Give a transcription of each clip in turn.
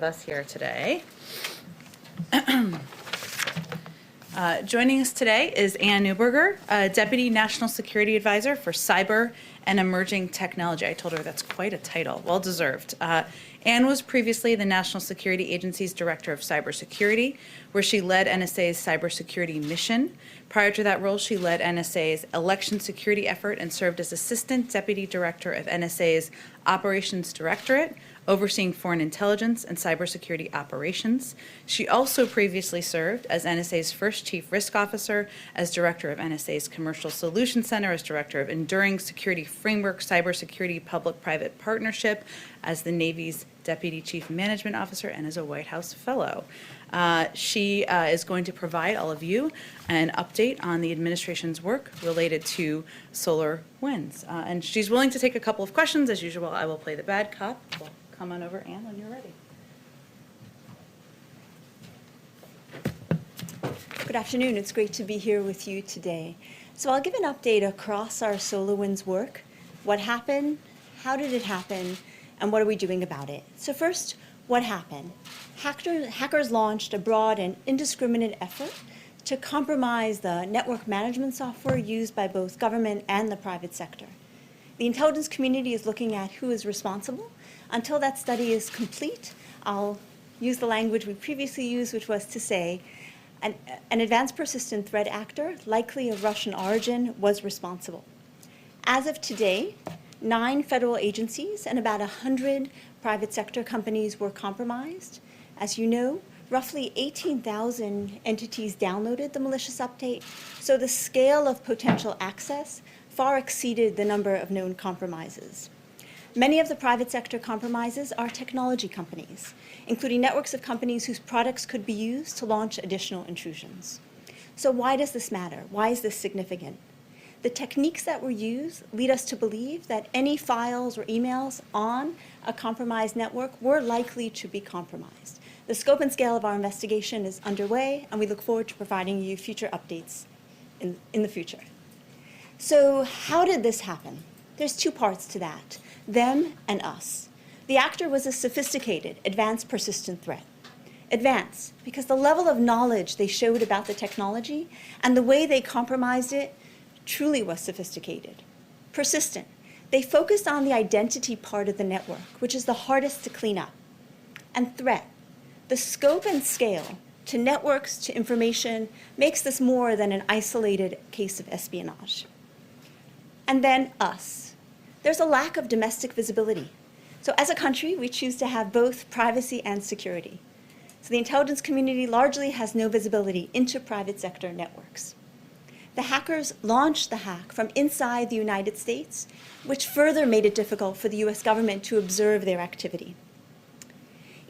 Us here today. Joining us today is Anne Neuberger, Deputy National Security Advisor for Cyber and Emerging Technology. I told her that's quite a title, well deserved. Anne was previously the National Security Agency's Director of Cybersecurity, where she led NSA's cybersecurity mission. Prior to that role, she led NSA's election security effort and served as Assistant Deputy Director of NSA's Operations Directorate, overseeing foreign intelligence and cybersecurity operations. She also previously served as NSA's first Chief Risk Officer, as Director of NSA's Commercial Solutions Center, as Director of Enduring Security Framework Cybersecurity Public-Private Partnership, as the Navy's Deputy Chief Management Officer, and as a White House Fellow. She is going to provide all of you an update on the administration's work related to SolarWinds. And she's willing to take a couple of questions. As usual, I will play the bad cop. Well, come on over, Anne, when you're ready. Good afternoon. It's great to be here with you today. So I'll give an update across our SolarWinds work. What happened? How did it happen? And what are we doing about it? So first, what happened? Hackers launched a broad and indiscriminate effort to compromise the network management software used by both government and the private sector. The intelligence community is looking at who is responsible. Until that study is complete, I'll use the language we previously used, which was to say an advanced persistent threat actor, likely of Russian origin, was responsible. As of today, 9 federal agencies and about 100 private sector companies were compromised. As you know, roughly 18,000 entities downloaded the malicious update, so the scale of potential access far exceeded the number of known compromises. Many of the private sector compromises are technology companies, including networks of companies whose products could be used to launch additional intrusions. So why does this matter? Why is this significant? The techniques that were used lead us to believe that any files or emails on a compromised network were likely to be compromised. The scope and scale of our investigation is underway, and we look forward to providing you future updates in the future. So how did this happen? There's 2 parts to that, them and us. The actor was a sophisticated, advanced persistent threat. Advanced, because the level of knowledge they showed about the technology and the way they compromised it truly was sophisticated. Persistent, they focused on the identity part of the network, which is the hardest to clean up. And threat, the scope and scale to networks, to information, makes this more than an isolated case of espionage. And then us. There's a lack of domestic visibility. So as a country, we choose to have both privacy and security. So the intelligence community largely has no visibility into private sector networks. The hackers launched the hack from inside the United States, which further made it difficult for the US government to observe their activity.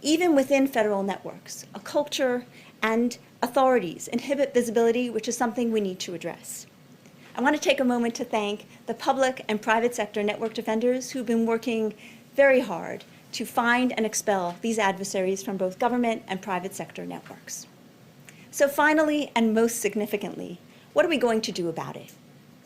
Even within federal networks, a culture and authorities inhibit visibility, which is something we need to address. I want to take a moment to thank the public and private sector network defenders who've been working very hard to find and expel these adversaries from both government and private sector networks. So finally, and most significantly, what are we going to do about it?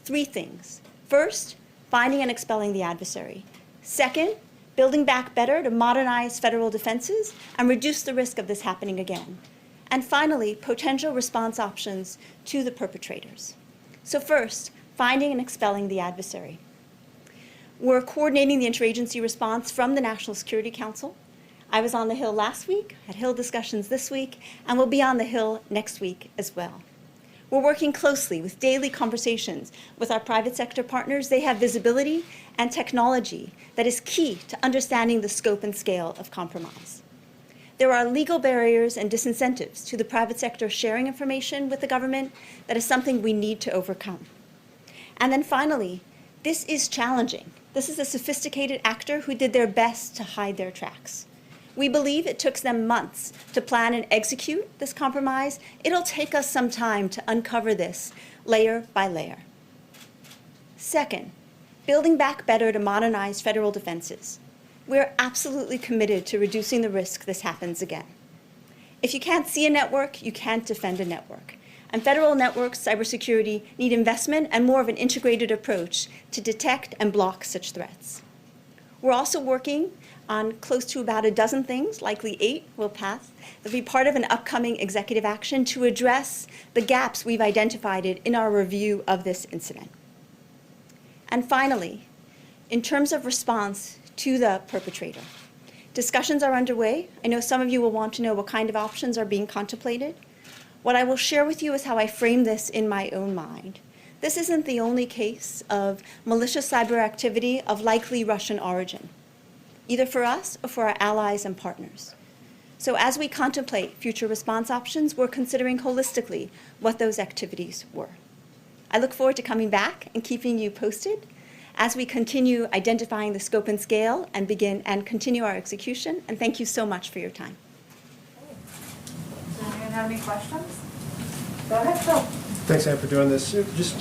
3 things. First, finding and expelling the adversary. Second, building back better to modernize federal defenses and reduce the risk of this happening again. And finally, potential response options to the perpetrators. So first, finding and expelling the adversary. We're coordinating the interagency response from the National Security Council. I was on the Hill last week, had Hill discussions this week, and will be on the Hill next week as well. We're working closely with daily conversations with our private sector partners. They have visibility and technology that is key to understanding the scope and scale of compromise. There are legal barriers and disincentives to the private sector sharing information with the government that is something we need to overcome. And then finally, this is challenging. This is a sophisticated actor who did their best to hide their tracks. We believe it took them months to plan and execute this compromise. It'll take us some time to uncover this layer by layer. Second, building back better to modernize federal defenses. We're absolutely committed to reducing the risk this happens again. If you can't see a network, you can't defend a network. And federal networks, cybersecurity, need investment and more of an integrated approach to detect and block such threats. We're also working on close to about a dozen things, likely 8 will pass. They'll be part of an upcoming executive action to address the gaps we've identified in our review of this incident. And finally, in terms of response to the perpetrator, discussions are underway. I know some of you will want to know what kind of options are being contemplated. What I will share with you is how I frame this in my own mind. This isn't the only case of malicious cyber activity of likely Russian origin, either for us or for our allies and partners. So as we contemplate future response options, we're considering holistically what those activities were. I look forward to coming back and keeping you posted as we continue identifying the scope and scale and continue our execution. And thank you so much for your time. Does anyone have any questions? Go ahead, Phil. Thanks, Anne, for doing this. Just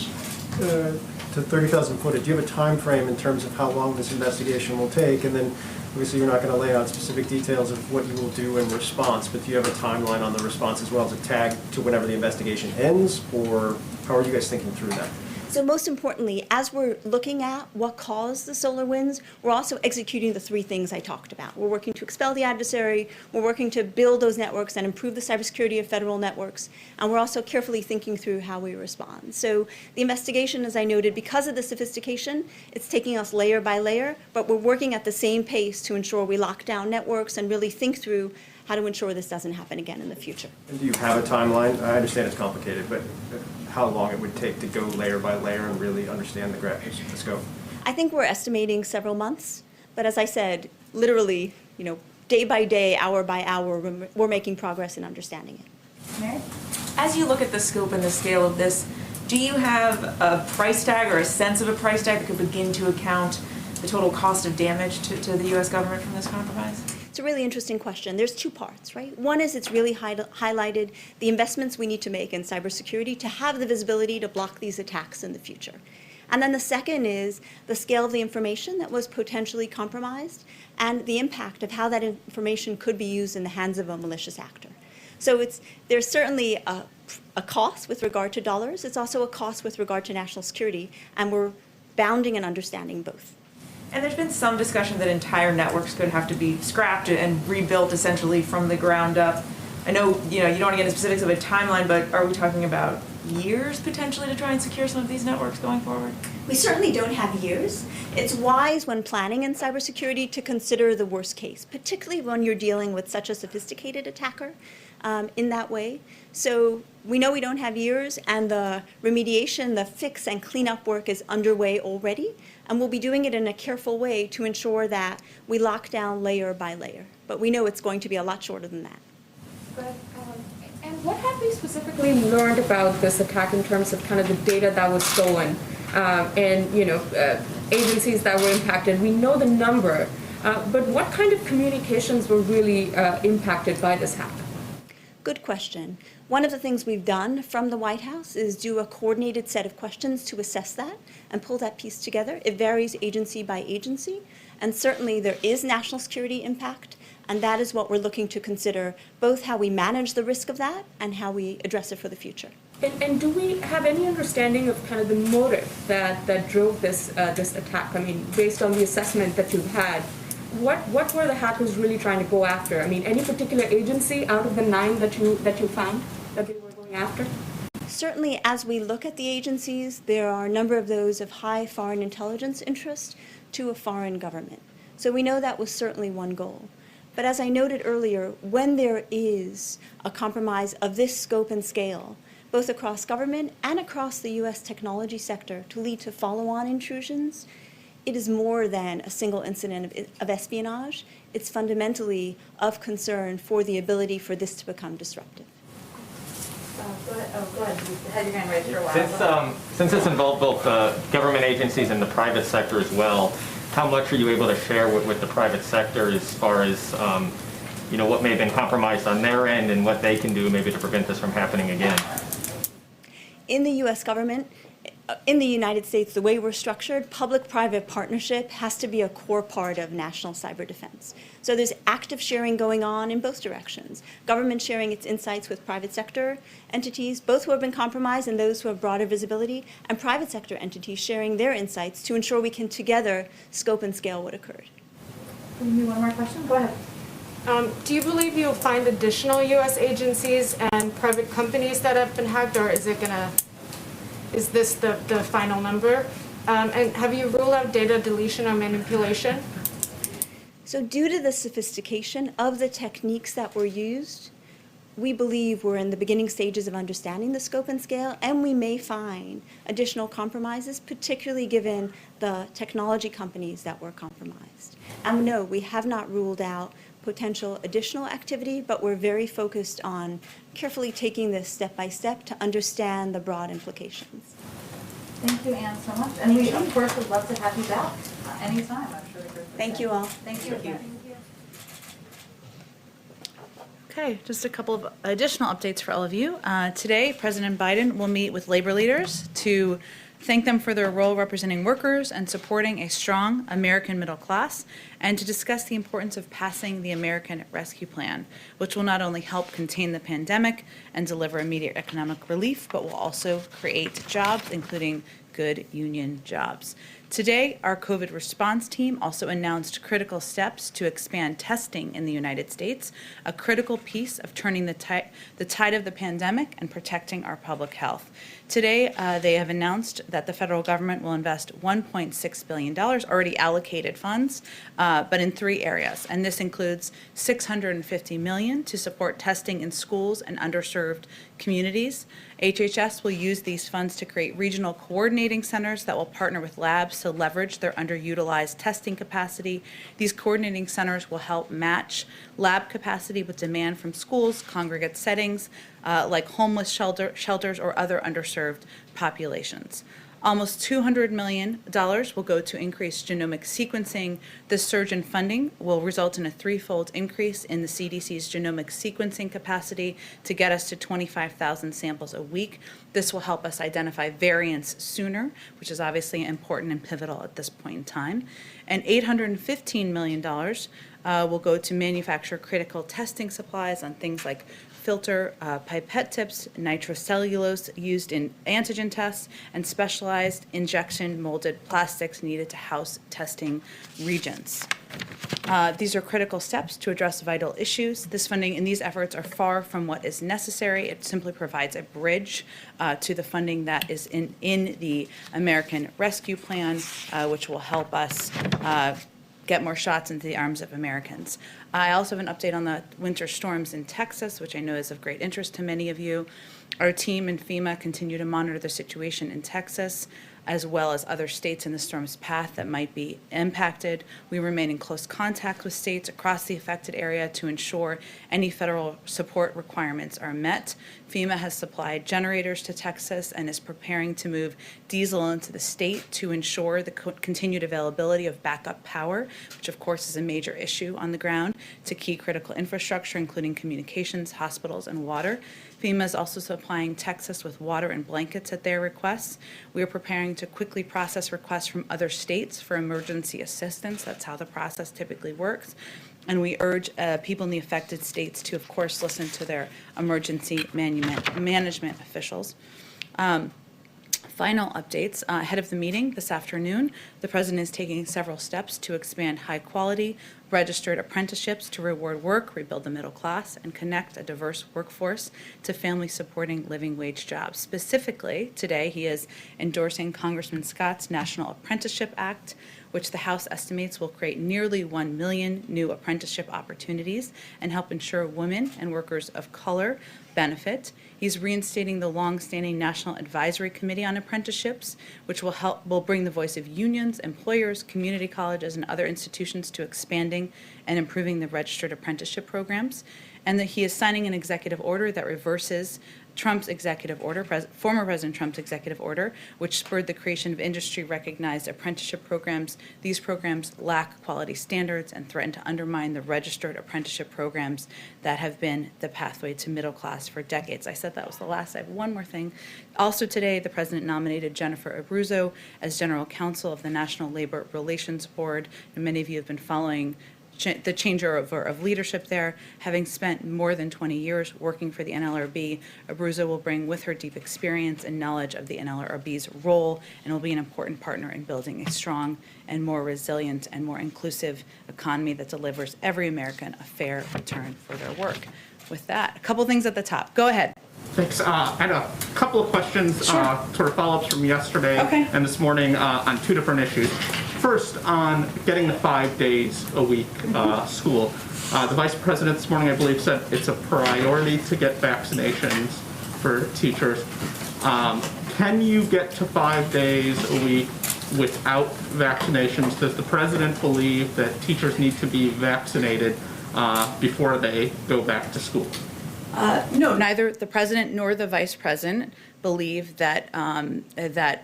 to 30,000 footage, do you have a time frame in terms of how long this investigation will take? And then, obviously, you're not going to lay out specific details of what you will do in response, but do you have a timeline on the response as well? Is it tagged to whenever the investigation ends, or how are you guys thinking through that? So most importantly, as we're looking at what caused the SolarWinds, we're also executing the 3 things I talked about. We're working to expel the adversary, we're working to build those networks and improve the cybersecurity of federal networks, and we're also carefully thinking through how we respond. So the investigation, as I noted, because of the sophistication, it's taking us layer by layer, but we're working at the same pace to ensure we lock down networks and really think through how to ensure this doesn't happen again in the future. And do you have a timeline? I understand it's complicated, but how long it would take to go layer by layer and really understand the scope? I think we're estimating several months, but as I said, literally, day by day, hour by hour, we're making progress in understanding it. Mary? As you look at the scope and the scale of this, do you have a price tag or a sense of a price tag that could begin to account the total cost of damage to the U.S. government from this compromise? It's a really interesting question. There's 2 parts, right? One is it's really highlighted the investments we need to make in cybersecurity to have the visibility to block these attacks in the future. And then the second is the scale of the information that was potentially compromised and the impact of how that information could be used in the hands of a malicious actor. So there's certainly a cost with regard to dollars. It's also a cost with regard to national security, and we're bounding and understanding both. And there's been some discussion that entire networks could have to be scrapped and rebuilt essentially from the ground up. I know, you don't want to get into specifics of a timeline, but are we talking about years potentially to try and secure some of these networks going forward? We certainly don't have years. It's wise when planning in cybersecurity to consider the worst case, particularly when you're dealing with such a sophisticated attacker in that way. So we know we don't have years, and the remediation, the fix and cleanup work is underway already, and we'll be doing it in a careful way to ensure that we lock down layer by layer. But we know it's going to be a lot shorter than that. But, and what have we specifically learned about this attack in terms of kind of the data that was stolen and, agencies that were impacted? We know the number, but what kind of communications were really impacted by this hack? Good question. One of the things we've done from the White House is do a coordinated set of questions to assess that and pull that piece together. It varies agency by agency, and certainly there is national security impact, and that is what we're looking to consider, both how we manage the risk of that and how we address it for the future. And do we have any understanding of kind of the motive that drove this attack? I mean, based on the assessment that you've had, what were the hackers really trying to go after? I mean, any particular agency out of the 9 that you found that they were going after? Certainly, as we look at the agencies, there are a number of those of high foreign intelligence interest to a foreign government. So we know that was certainly one goal. But as I noted earlier, when there is a compromise of this scope and scale, both across government and across the U.S. technology sector to lead to follow-on intrusions, it is more than a single incident of espionage. It's fundamentally of concern for the ability for this to become disruptive. Go ahead. You had your hand raised for a while. Since this involved both government agencies and the private sector as well, how much are you able to share with the private sector as far as what may have been compromised on their end and what they can do maybe to prevent this from happening again? In the U.S. government, in the United States, the way we're structured, public-private partnership has to be a core part of national cyber defense. So there's active sharing going on in both directions. Government sharing its insights with private sector entities, both who have been compromised and those who have broader visibility, and private sector entities sharing their insights to ensure we can together scope and scale what occurred. Give me one more question. Go ahead. Do you believe you'll find additional U.S. agencies and private companies that have been hacked, or is this the final number? And have you ruled out data deletion or manipulation? So due to the sophistication of the techniques that were used, we believe we're in the beginning stages of understanding the scope and scale, and we may find additional compromises, particularly given the technology companies that were compromised. And no, we have not ruled out potential additional activity, but we're very focused on carefully taking this step by step to understand the broad implications. Thank you, Anne, so much. And we, of course, would love to have you back anytime. I'm sure the group would Thank say. you all. Thank you. Okay, just a couple of additional updates for all of you. Today, President Biden will meet with labor leaders to thank them for their role representing workers and supporting a strong American middle class, and to discuss the importance of passing the American Rescue Plan, which will not only help contain the pandemic and deliver immediate economic relief, but will also create jobs, including good union jobs. Today, our COVID response team also announced critical steps to expand testing in the United States, a critical piece of turning the tide of the pandemic and protecting our public health. Today, they have announced that the federal government will invest $1.6 billion, already allocated funds, but in 3 areas. And this includes $650 million to support testing in schools and underserved communities. HHS will use these funds to create regional coordinating centers that will partner with labs to leverage their underutilized testing capacity. These coordinating centers will help match lab capacity with demand from schools, congregate settings, like homeless shelters or other underserved populations. Almost $200 million will go to increase genomic sequencing. This surge in funding will result in a 3-fold increase in the CDC's genomic sequencing capacity to get us to 25,000 samples a week. This will help us identify variants sooner, which is obviously important and pivotal at this point in time. And $815 million will go to manufacture critical testing supplies on things like filter pipette tips, nitrocellulose used in antigen tests, and specialized injection molded plastics needed to house testing regions. These are critical steps to address vital issues. This funding and these efforts are far from what is necessary. It simply provides a bridge to the funding that is in the American Rescue Plan, which will help us get more shots into the arms of Americans. I also have an update on the winter storms in Texas, which I know is of great interest to many of you. Our team and FEMA continue to monitor the situation in Texas, as well as other states in the storm's path that might be impacted. We remain in close contact with states across the affected area to ensure any federal support requirements are met. FEMA has supplied generators to Texas and is preparing to move diesel into the state to ensure the continued availability of backup power, which of course is a major issue on the ground, to key critical infrastructure, including communications, hospitals, and water. FEMA is also supplying Texas with water and blankets at their request. We are preparing to quickly process requests from other states for emergency assistance. That's how the process typically works. And we urge people in the affected states to, of course, listen to their emergency management officials. Final updates. Ahead of the meeting this afternoon, the President is taking several steps to expand high-quality, registered apprenticeships to reward work, rebuild the middle class, and connect a diverse workforce to family-supporting living wage jobs. Specifically, today he is endorsing Congressman Scott's National Apprenticeship Act, which the House estimates will create nearly 1 million new apprenticeship opportunities and help ensure women and workers of color benefit. He's reinstating the long-standing National Advisory Committee on Apprenticeships, which will bring the voice of unions, employers, community colleges, and other institutions to expanding and improving the registered apprenticeship programs. And that he is signing an executive order that reverses Trump's executive order, former President Trump's executive order, which spurred the creation of industry-recognized apprenticeship programs. These programs lack quality standards and threaten to undermine the registered apprenticeship programs that have been the pathway to middle class for decades. I said that was the last. I have one more thing. Also today, the President nominated Jennifer Abruzzo as General Counsel of the National Labor Relations Board, and many of you have been following the changeover of leadership there. Having spent more than 20 years working for the NLRB, Abruzzo will bring with her deep experience and knowledge of the NLRB's role and will be an important partner in building a strong and more resilient and more inclusive economy that delivers every American a fair return for their work. With that, a couple things at the top. Go ahead. Thanks. I had a couple of questions, sort of follow-ups from yesterday Okay. and this morning on two different issues. First, on getting the 5 days a week school. The Vice President this morning, I believe, said it's a priority to get vaccinations for teachers. Can you get to 5 days a week without vaccinations? Does the President believe that teachers need to be vaccinated before they go back to school? No, neither the president nor the vice president believe that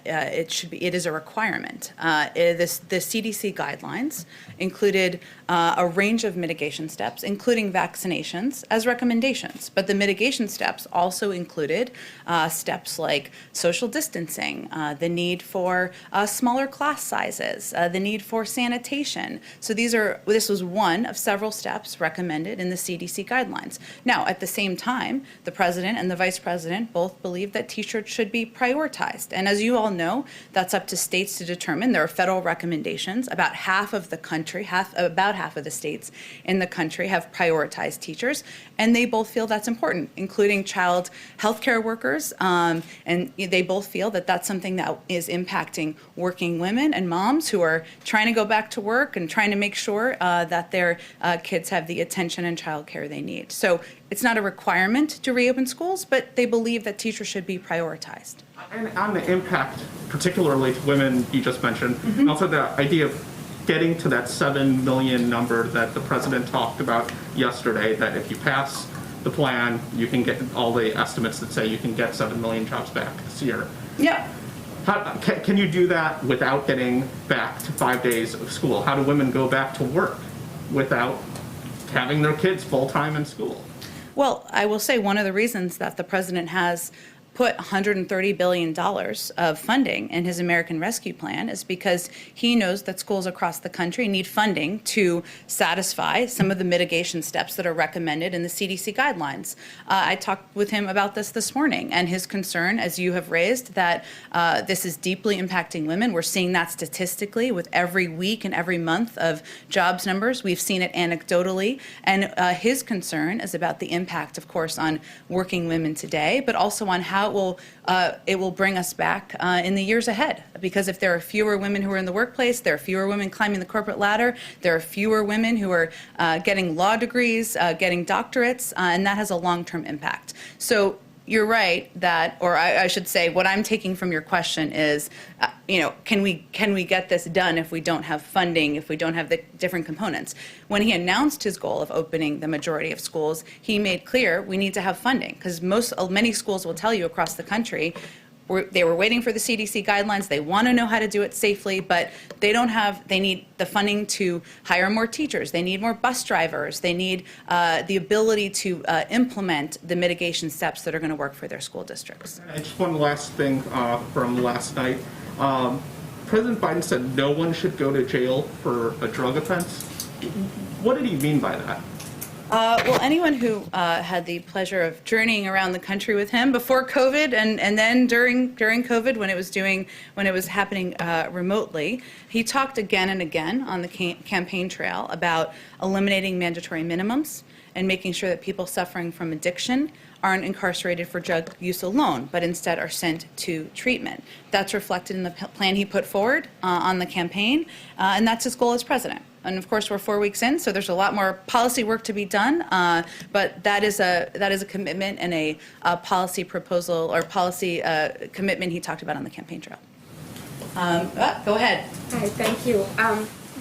it is a requirement. The CDC guidelines included a range of mitigation steps, including vaccinations, as recommendations. But the mitigation steps also included steps like social distancing, the need for smaller class sizes, the need for sanitation. So this was one of several steps recommended in the CDC guidelines. Now, at the same time, the president and the vice president both believe that teachers should be prioritized. And as you all know, that's up to states to determine. There are federal recommendations. About half of the country, about half of the states in the country have prioritized teachers, and they both feel that's important, including child health care workers. And they both feel that that's something that is impacting working women and moms who are trying to go back to work and trying to make sure that their kids have the attention and child care they need. So it's not a requirement to reopen schools, but they believe that teachers should be prioritized. And on the impact, particularly to women, you just mentioned, and also the idea of getting to that 7 million number that the president talked about yesterday, that if you pass the plan, you can get all the estimates that say you can get 7 million jobs back this year. Yeah. Can you do that without getting back to 5 days of school? How do women go back to work without having their kids full-time in school? Well, I will say one of the reasons that the president has put $130 billion of funding in his American Rescue Plan is because he knows that schools across the country need funding to satisfy some of the mitigation steps that are recommended in the CDC guidelines. I talked with him about this morning, and his concern, as you have raised, that this is deeply impacting women. We're seeing that statistically with every week and every month of jobs numbers. We've seen it anecdotally, and his concern is about the impact, of course, on working women today, but also on how it will bring us back in the years ahead. Because if there are fewer women who are in the workplace, there are fewer women climbing the corporate ladder, there are fewer women who are getting law degrees, getting doctorates, and that has a long-term impact. So you're right that, or I should say, what I'm taking from your question is, can we get this done if we don't have funding, if we don't have the different components? When he announced his goal of opening the majority of schools, he made clear we need to have funding, because many schools will tell you across the country they were waiting for the CDC guidelines. They want to know how to do it safely, but they need the funding to hire more teachers. They need more bus drivers. They need the ability to implement the mitigation steps that are going to work for their school districts. And just one last thing from last night. President Biden said no one should go to jail for a drug offense. What did he mean by that? Well, anyone who had the pleasure of journeying around the country with him before COVID and then during COVID when it was happening remotely, he talked again and again on the campaign trail about eliminating mandatory minimums and making sure that people suffering from addiction aren't incarcerated for drug use alone, but instead are sent to treatment. That's reflected in the plan he put forward on the campaign, and that's his goal as president. And of course, we're 4 weeks in, so there's a lot more policy work to be done. But that is a commitment and a policy proposal or policy commitment he talked about on the campaign trail. Go ahead. Hi, thank you.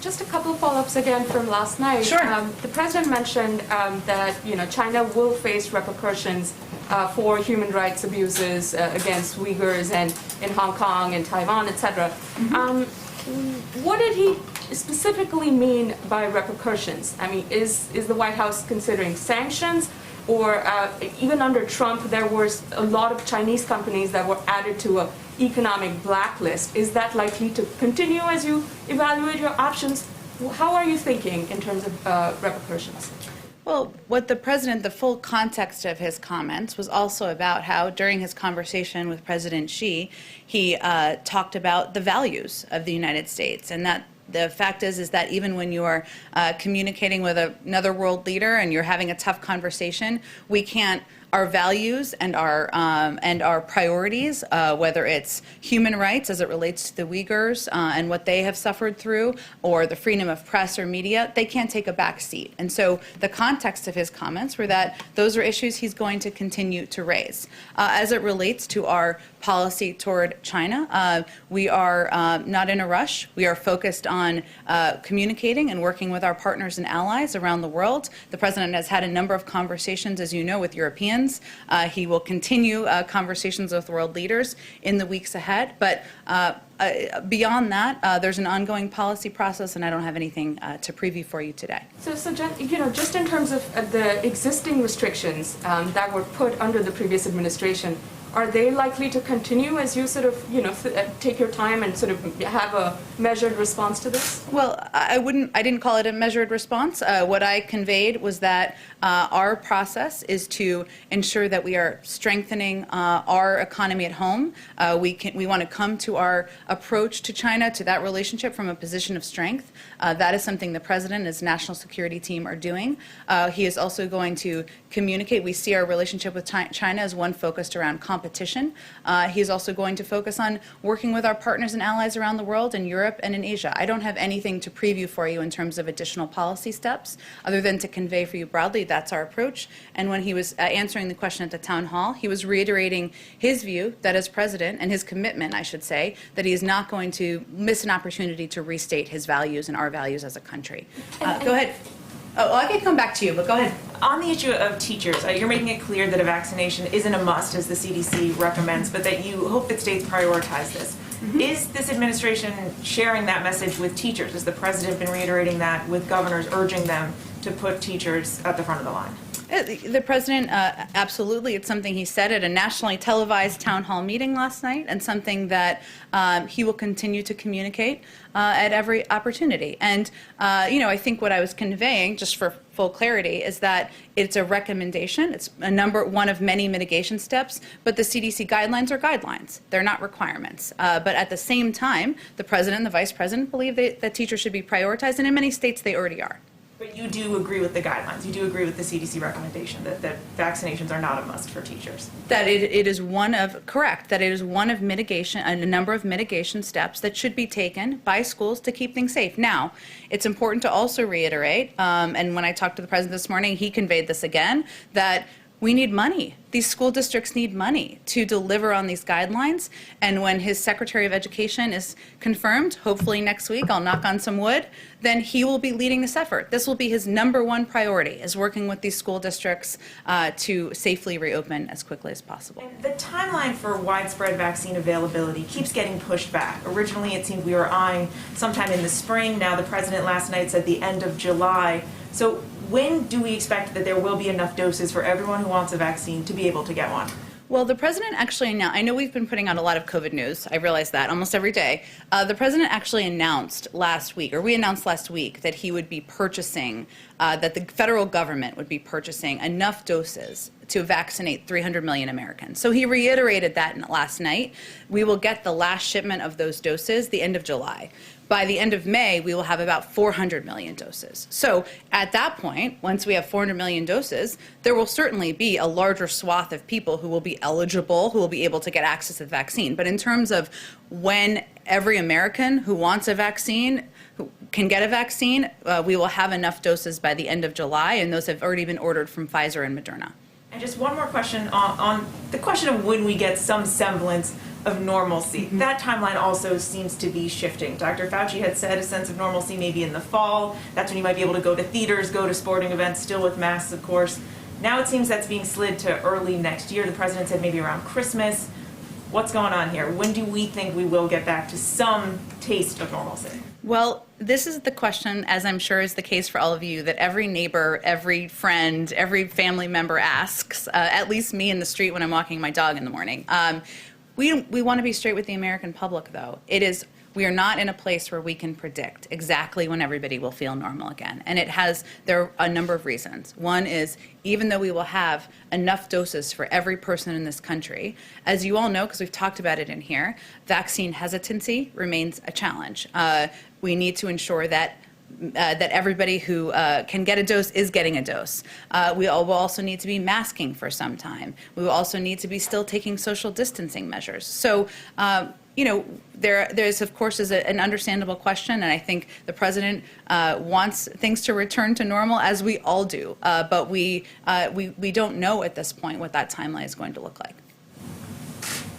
Just a couple of follow-ups again from last night. Sure. The president mentioned that China will face repercussions for human rights abuses against Uyghurs and in Hong Kong and Taiwan, etc. What did he specifically mean by repercussions? I mean, is the White House considering sanctions? Or even under Trump, there was a lot of Chinese companies that were added to an economic blacklist. Is that likely to continue as you evaluate your options How are you thinking in terms of repercussions? Well, what the president, the full context of his comments was also about how during his conversation with President Xi, he talked about the values of the United States, and that the fact is that even when you are communicating with another world leader and you're having a tough conversation, we can't. Our values and our priorities, whether it's human rights as it relates to the Uyghurs and what they have suffered through, or the freedom of press or media, they can't take a back seat. And so the context of his comments were that those are issues he's going to continue to raise. As it relates to our policy toward China, we are not in a rush. We are focused on communicating and working with our partners and allies around the world. The president has had a number of conversations, as you know, with Europeans. He will continue conversations with world leaders in the weeks ahead. But beyond that, there's an ongoing policy process, and I don't have anything to preview for you today. So Jen, just in terms of the existing restrictions that were put under the previous administration, are they likely to continue as you sort of, take your time and sort of have a measured response to this? Well, I didn't call it a measured response. What I conveyed was that our process is to ensure that we are strengthening our economy at home. We want to come to our approach to China, to that relationship, from a position of strength. That is something the president and his national security team are doing. He is also going to communicate. We see our relationship with China as one focused around competition. He is also going to focus on working with our partners and allies around the world, in Europe and in Asia. I don't have anything to preview for you in terms of additional policy steps, other than to convey for you broadly that's our approach. And when he was answering the question at the town hall, he was reiterating his view that as president, and his commitment, I should say, that he is not going to miss an opportunity to restate his values and our values as a country. Go ahead. Oh, I can come back to you, but go ahead. On the issue of teachers, you're making it clear that a vaccination isn't a must, as the CDC recommends, but that you hope that states prioritize this. Mm-hmm. Is this administration sharing that message with teachers? Has the president been reiterating that with governors, urging them to put teachers at the front of the line? The president, absolutely. It's something he said at a nationally televised town hall meeting last night, and something that he will continue to communicate at every opportunity. And, I think what I was conveying, just for full clarity, is that it's a recommendation. It's one of many mitigation steps, but the CDC guidelines are guidelines. They're not requirements. But at the same time, the president and the vice president believe that teachers should be prioritized, and in many states they already are. But you do agree with the guidelines. You do agree with the CDC recommendation that vaccinations are not a must for teachers. That it is one of mitigation, a number of mitigation steps that should be taken by schools to keep things safe. Now, it's important to also reiterate, and when I talked to the president this morning, he conveyed this again, that we need money. These school districts need money to deliver on these guidelines. And when his Secretary of Education is confirmed, hopefully next week, I'll knock on some wood, then he will be leading this effort. This will be his number one priority, is working with these school districts to safely reopen as quickly as possible. And the timeline for widespread vaccine availability keeps getting pushed back. Originally, it seemed we were eyeing sometime in the spring. Now, the president last night said the end of July. So when do we expect that there will be enough doses for everyone who wants a vaccine to be able to get one? Well, the president actually announced, I know we've been putting out a lot of COVID news, I realize that, almost every day. The president actually announced last week, that he would be purchasing, that the federal government would be purchasing enough doses to vaccinate 300 million Americans. So he reiterated that last night. We will get the last shipment of those doses the end of July. By the end of May, we will have about 400 million doses. So at that point, once we have 400 million doses, there will certainly be a larger swath of people who will be eligible, who will be able to get access to the vaccine. But in terms of when every American who wants a vaccine who can get a vaccine, we will have enough doses by the end of July, and those have already been ordered from Pfizer and Moderna. And just one more question on the question of when we get some semblance of normalcy. Mm-hmm. That timeline also seems to be shifting. Dr. Fauci had said a sense of normalcy maybe in the fall. That's when you might be able to go to theaters, go to sporting events, still with masks, of course. Now it seems that's being slid to early next year. The president said maybe around Christmas. What's going on here? When do we think we will get back to some taste of normalcy? Well, this is the question, as I'm sure is the case for all of you, that every neighbor, every friend, every family member asks, at least me in the street when I'm walking my dog in the morning. We want to be straight with the American public, though. It is we are not in a place where we can predict exactly when everybody will feel normal again. And there are a number of reasons. One is, even though we will have enough doses for every person in this country, as you all know, because we've talked about it in here, vaccine hesitancy remains a challenge. We need to ensure that everybody who can get a dose is getting a dose. We will also need to be masking for some time. We will also need to be still taking social distancing measures. So, there's of course an understandable question, and I think the president wants things to return to normal, as we all do. But we don't know at this point what that timeline is going to look like.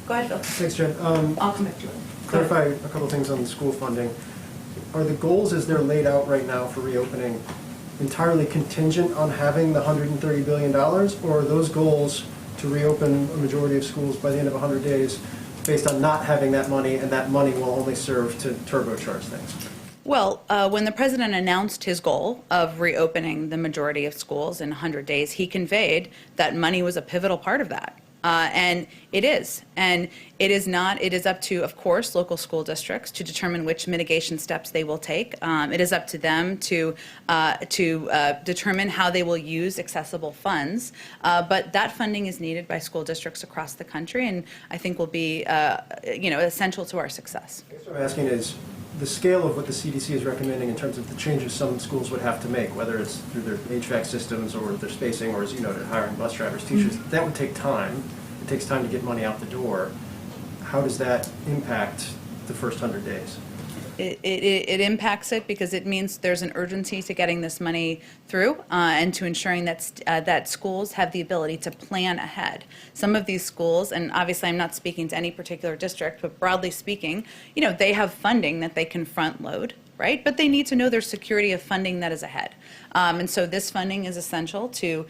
Go ahead, Bill. Thanks, Jen. I'll come back to you. Clarify a couple things on the school funding. Are the goals as they're laid out right now for reopening entirely contingent on having the $130 billion? Or are those goals to reopen a majority of schools by the end of 100 days based on not having that money, and that money will only serve to turbocharge things? Well, when the president announced his goal of reopening the majority of schools in 100 days, he conveyed that money was a pivotal part of that. And it is. And it is not. It is up to, of course, local school districts to determine which mitigation steps they will take. It is up to them to determine how they will use accessible funds. But that funding is needed by school districts across the country, and I think will be, essential to our success. I guess what I'm asking is the scale of what the CDC is recommending in terms of the changes some schools would have to make, whether it's through their HVAC systems or their spacing, or, as you noted, hiring bus drivers, teachers. That would take time. It takes time to get money out the door. How does that impact the first 100 days? It impacts it because it means there's an urgency to getting this money through and to ensuring that schools have the ability to plan ahead. Some of these schools, and obviously I'm not speaking to any particular district, but broadly speaking, they have funding that they can front load, right? But they need to know their security of funding that is ahead. And so this funding is essential to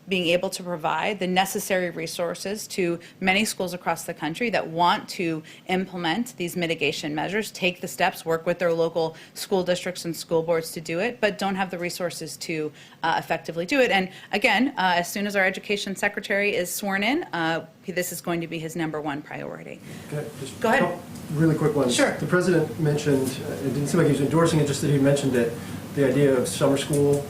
being able to provide the necessary resources to many schools across the country that want to implement these mitigation measures, take the steps, work with their local school districts and school boards to do it, but don't have the resources to effectively do it. And again, as soon as our education secretary is sworn in, this is going to be his #1 priority. Okay, just Go ahead. a couple really quick ones. Sure. The president mentioned, it didn't seem like he was endorsing it, just that he mentioned it, the idea of summer school.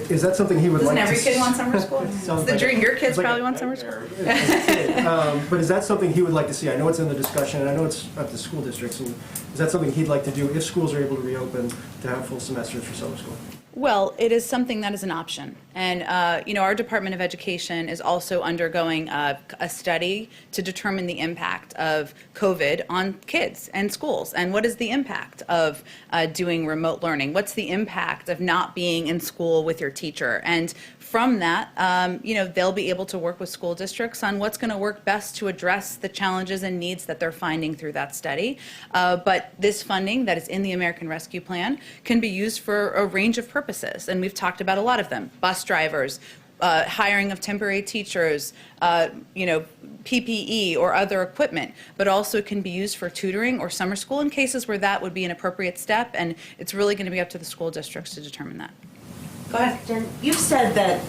Is that something he would Doesn't like to every kid want summer school? Sounds The like dream. Your it's kids like probably a want summer school. nightmare. But is that something he would like to see? I know it's in the discussion, and I know it's up to school districts. And is that something he'd like to do if schools are able to reopen, to have full semesters for summer school? Well, it is something that is an option. And, our Department of Education is also undergoing a study to determine the impact of COVID on kids and schools. And what is the impact of doing remote learning? What's the impact of not being in school with your teacher? And from that, they'll be able to work with school districts on what's going to work best to address the challenges and needs that they're finding through that study. But this funding that is in the American Rescue Plan can be used for a range of purposes, and we've talked about a lot of them: bus drivers, hiring of temporary teachers, PPE or other equipment, but also can be used for tutoring or summer school in cases where that would be an appropriate step, and it's really going to be up to the school districts to determine that. Go ahead. Jen, you've said that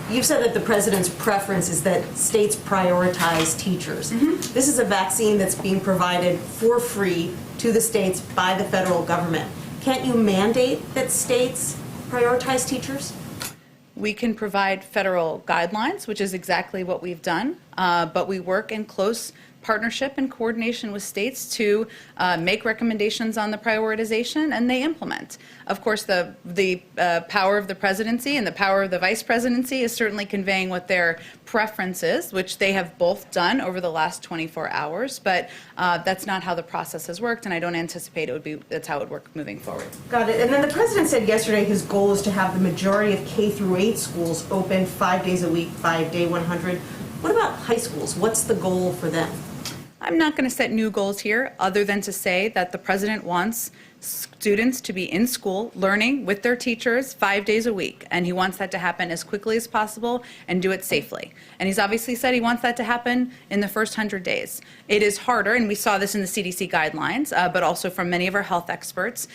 the president's preference is that states prioritize teachers. Mm-hmm. This is a vaccine that's being provided for free to the states by the federal government. Can't you mandate that states prioritize teachers? We can provide federal guidelines, which is exactly what we've done, but we work in close partnership and coordination with states to make recommendations on the prioritization, and they implement. Of course, the power of the presidency and the power of the vice presidency is certainly conveying what their preference is, which they have both done over the last 24 hours, but that's not how the process has worked, and I don't anticipate that's how it would work moving forward. Got it. And then the president said yesterday his goal is to have the majority of K through 8 schools open 5 days a week by day 100. What about high schools? What's the goal for them? I'm not going to set new goals here, other than to say that the president wants students to be in school learning with their teachers 5 days a week, and he wants that to happen as quickly as possible and do it safely. And he's obviously said he wants that to happen in the first 100 days. It is harder, and we saw this in the CDC guidelines, but also from many of our health experts,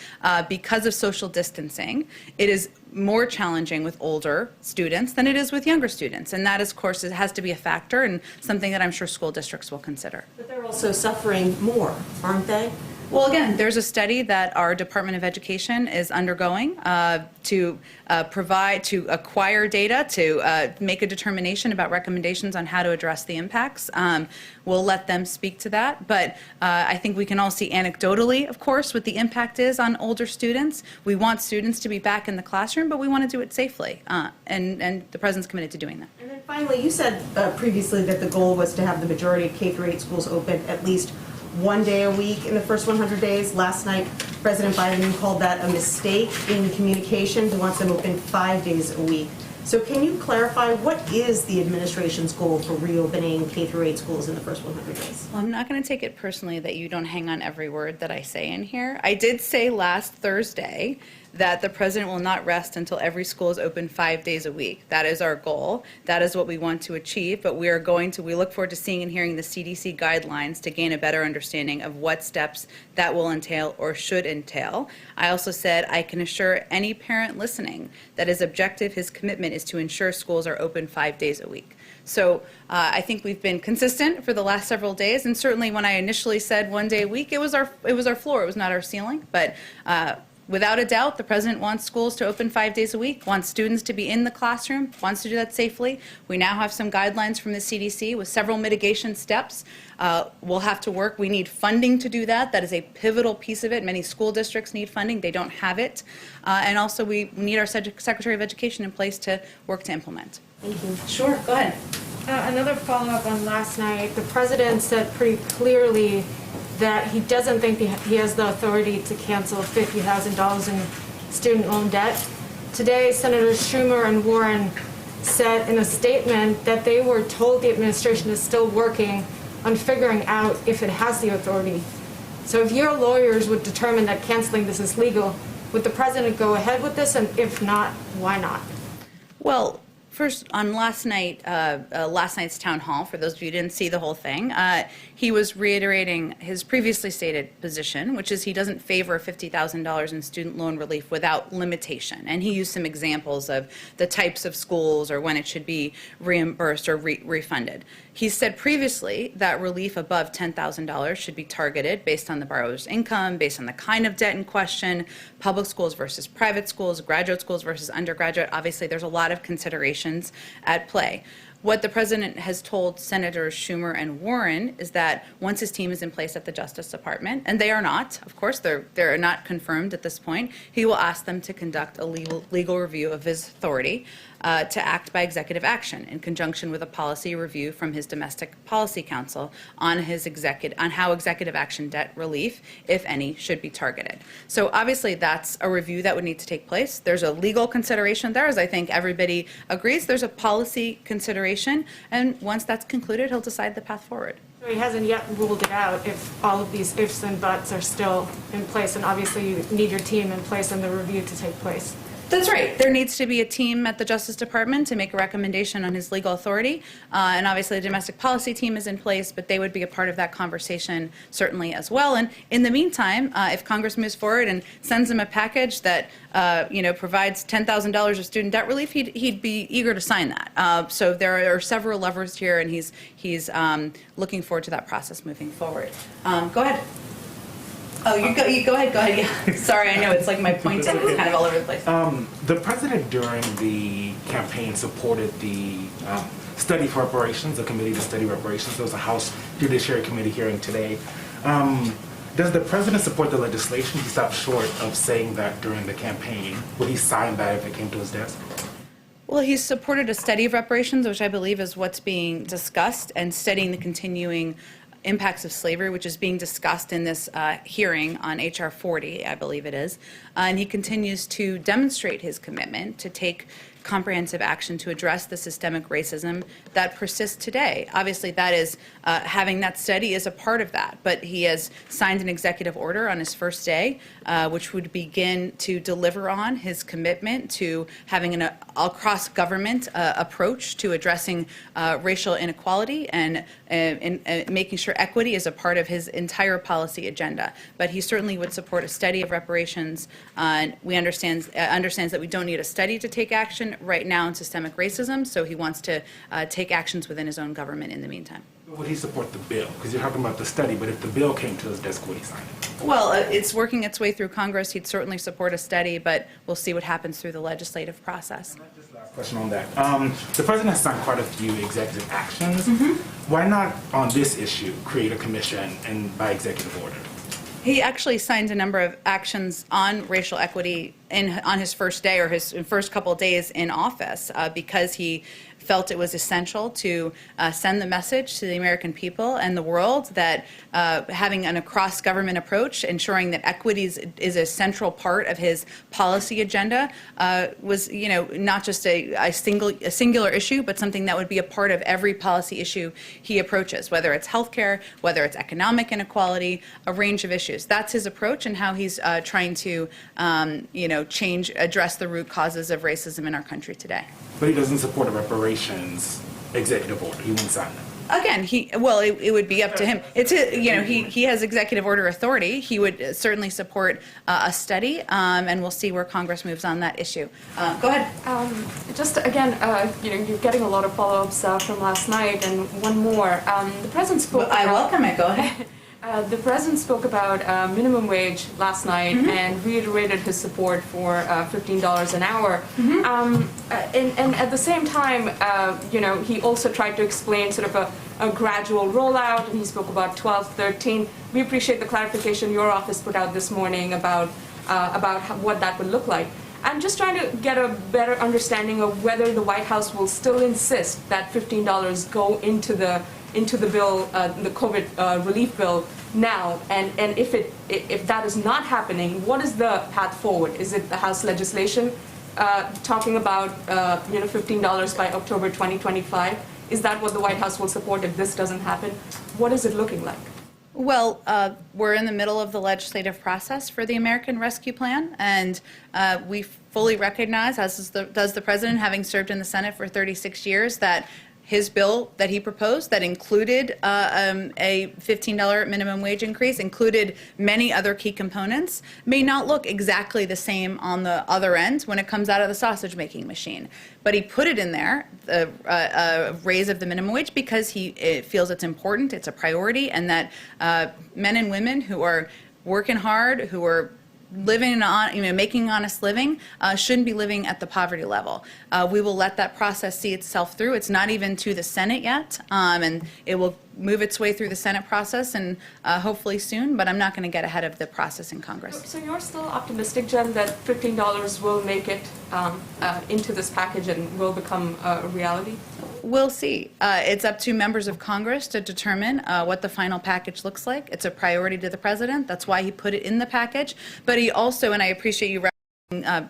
because of social distancing. It is more challenging with older students than it is with younger students, and that, of course, it has to be a factor and something that I'm sure school districts will consider. But they're also suffering more, aren't they? Well, again, there's a study that our Department of Education is undergoing to acquire data, to make a determination about recommendations on how to address the impacts. We'll let them speak to that. But I think we can all see anecdotally, of course, what the impact is on older students. We want students to be back in the classroom, but we want to do it safely. And the President's committed to doing that. And then finally, you said previously that the goal was to have the majority of K-8 schools open at least one day a week in the first 100 days. Last night, President Biden called that a mistake in communication. He wants them open 5 days a week. So can you clarify what is the administration's goal for reopening K-8 schools in the first 100 days? Well, I'm not going to take it personally that you don't hang on every word that I say in here. I did say last Thursday that the President will not rest until every school is open 5 days a week. That is our goal. That is what we want to achieve, but we look forward to seeing and hearing the CDC guidelines to gain a better understanding of what steps that will entail or should entail. I also said I can assure any parent listening that his objective, his commitment is to ensure schools are open 5 days a week. So I think we've been consistent for the last several days, and certainly when I initially said 1 day a week, it was our floor, it was not our ceiling, but without a doubt, the President wants schools to open 5 days a week, wants students to be in the classroom, wants to do that safely. We now have some guidelines from the CDC with several mitigation steps. We'll have to work. We need funding to do that. That is a pivotal piece of it. Many school districts need funding. They don't have it. And also, we need our Secretary of Education in place to work to implement. Thank you. Sure, go ahead. Another follow-up on last night. The president said pretty clearly that he doesn't think he has the authority to cancel $50,000 in student loan debt. Today, Senators Schumer and Warren said in a statement that they were told the administration is still working on figuring out if it has the authority. So if your lawyers would determine that canceling this is legal, would the president go ahead with this? And if not, why not? Well, first, on last night's town hall, for those of you who didn't see the whole thing, he was reiterating his previously stated position, which is he doesn't favor $50,000 in student loan relief without limitation. And he used some examples of the types of schools or when it should be reimbursed or refunded. He said previously that relief above $10,000 should be targeted based on the borrower's income, based on the kind of debt in question, public schools versus private schools, graduate schools versus undergraduate. Obviously, there's a lot of considerations at play. What the president has told Senators Schumer and Warren is that once his team is in place at the Justice Department, and they are not, of course, they're not confirmed at this point, he will ask them to conduct a legal review of his authority to act by executive action in conjunction with a policy review from his Domestic Policy Council on how executive action debt relief, if any, should be targeted. So obviously that's a review that would need to take place. There's a legal consideration there, as I think everybody agrees. There's a policy consideration, and once that's concluded, he'll decide the path forward. So he hasn't yet ruled it out if all of these ifs and buts are still in place, and obviously you need your team in place and the review to take place. That's right. There needs to be a team at the Justice Department to make a recommendation on his legal authority. And obviously, the domestic policy team is in place, but they would be a part of that conversation certainly as well. And in the meantime, if Congress moves forward and sends him a package that provides $10,000 of student debt relief, he'd be eager to sign that. So there are several levers here, and he's looking forward to that process moving forward. Go ahead. Oh, you go ahead, yeah. Sorry, I know, it's like my pointing is kind of all over the place. The president during the campaign supported the study for reparations, the committee to study reparations. There was a House Judiciary Committee hearing today. Does the president support the legislation? He stopped short of saying that during the campaign. Would he sign that if it came to his desk? Well, he's supported a study of reparations, which I believe is what's being discussed, and studying the continuing impacts of slavery, which is being discussed in this hearing on H.R. 40, I believe it is. And he continues to demonstrate his commitment to take comprehensive action to address the systemic racism that persists today. Obviously, that is having that study is a part of that, but he has signed an executive order on his first day, which would begin to deliver on his commitment to having an across government approach to addressing racial inequality and making sure equity is a part of his entire policy agenda. But he certainly would support a study of reparations. We understands that we don't need a study to take action right now in systemic racism, so he wants to take actions within his own government in the meantime. Would he support the bill? Because you're talking about the study, but if the bill came to his desk, would he sign it? Well, it's working its way through Congress. He'd certainly support a study, but we'll see what happens through the legislative process. Just last question on that. The president has signed quite a few executive actions. Why not on this issue create a commission and by executive order? He actually signed a number of actions on racial equity on his first day or his first couple of days in office because he felt it was essential to send the message to the American people and the world that having an across-government approach, ensuring that equity is a central part of his policy agenda, was, not just a singular issue, but something that would be a part of every policy issue he approaches, whether it's healthcare, whether it's economic inequality, a range of issues. That's his approach and how he's trying to, address the root causes of racism in our country today. But he doesn't support a reparations executive order. He won't sign it. Again, it would be up to him. He has executive order authority. He would certainly support a study, and we'll see where Congress moves on that issue. Go ahead. Just again, you're getting a lot of follow-ups from last night, and one more. The president spoke. I welcome it. Go ahead. The president spoke about minimum wage last night and reiterated his support for $15 an hour. And at the same time, he also tried to explain sort of a gradual rollout, and he spoke about 12, 13. We appreciate the clarification your office put out this morning about what that would look like. I'm just trying to get a better understanding of whether the White House will still insist that $15 go into the bill, the COVID relief bill now, and if that is not happening, what is the path forward? Is it the House legislation talking about $15 by October 2025? Is that what the White House will support if this doesn't happen? What is it looking like? Well, we're in the middle of the legislative process for the American Rescue Plan, and we fully recognize, as does the president, having served in the Senate for 36 years, that his bill that he proposed that included a $15 minimum wage increase, included many other key components, may not look exactly the same on the other end when it comes out of the sausage making machine. But he put it in there, a raise of the minimum wage, because he feels it's important, it's a priority, and that men and women who are working hard, who are living on, making an honest living, shouldn't be living at the poverty level. We will let that process see itself through. It's not even to the Senate yet, and it will move its way through the Senate process and hopefully soon, but I'm not going to get ahead of the process in Congress. So you're still optimistic, Jen, that $15 will make it into this package and will become a reality? We'll see. It's up to members of Congress to determine what the final package looks like. It's a priority to the president. That's why he put it in the package. But he also, and I appreciate you referencing,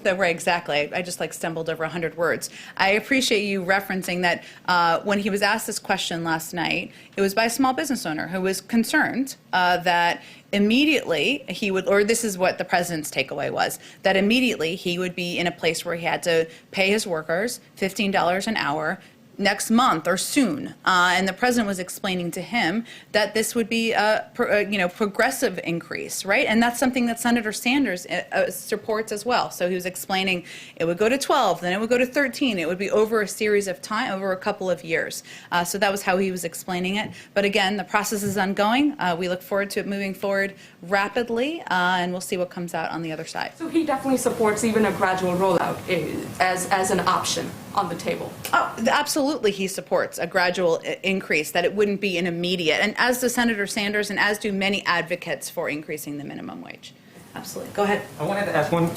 where exactly, I just stumbled over 100 words. I appreciate you referencing that when he was asked this question last night, it was by a small business owner who was concerned that immediately he would, or this is what the president's takeaway was, that immediately he would be in a place where he had to pay his workers $15 an hour next month or soon, and the president was explaining to him that this would be a progressive increase, right? And that's something that Senator Sanders supports as well. So he was explaining it would go to 12, then it would go to 13. It would be over a series of time, over a couple of years. So that was how he was explaining it. But again, the process is ongoing. We look forward to it moving forward rapidly, and we'll see what comes out on the other side. So he definitely supports even a gradual rollout as an option on the table. Oh, absolutely, he supports a gradual increase, that it wouldn't be an immediate, and as does Senator Sanders, and as do many advocates for increasing the minimum wage. Absolutely. Go ahead. I wanted to ask one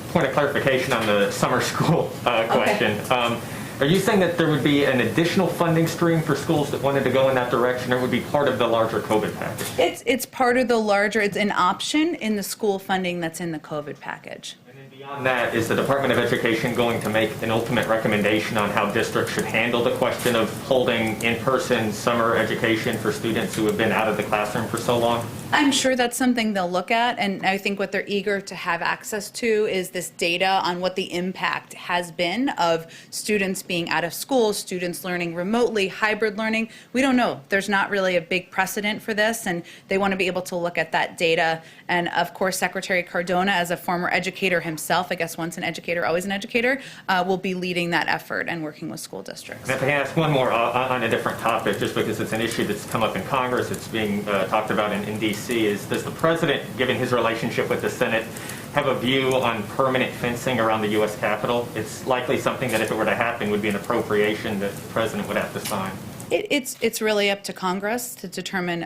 point of clarification on the summer school question. Okay. Are you saying that there would be an additional funding stream for schools that wanted to go in that direction, or would be part of the larger COVID package? It's part of the larger, it's an option in the school funding that's in the COVID package. And then beyond that, is the Department of Education going to make an ultimate recommendation on how districts should handle the question of holding in-person summer education for students who have been out of the classroom for so long? I'm sure that's something they'll look at, and I think what they're eager to have access to is this data on what the impact has been of students being out of school, students learning remotely, hybrid learning. We don't know. There's not really a big precedent for this, and they want to be able to look at that data. And of course, Secretary Cardona, as a former educator himself, I guess once an educator, always an educator, will be leading that effort and working with school districts. And if I can ask one more on a different topic, just because it's an issue that's come up in Congress, it's being talked about in D.C., is does the president, given his relationship with the Senate, have a view on permanent fencing around the U.S. Capitol? It's likely something that if it were to happen would be an appropriation that the president would have to sign. It's really up to Congress to determine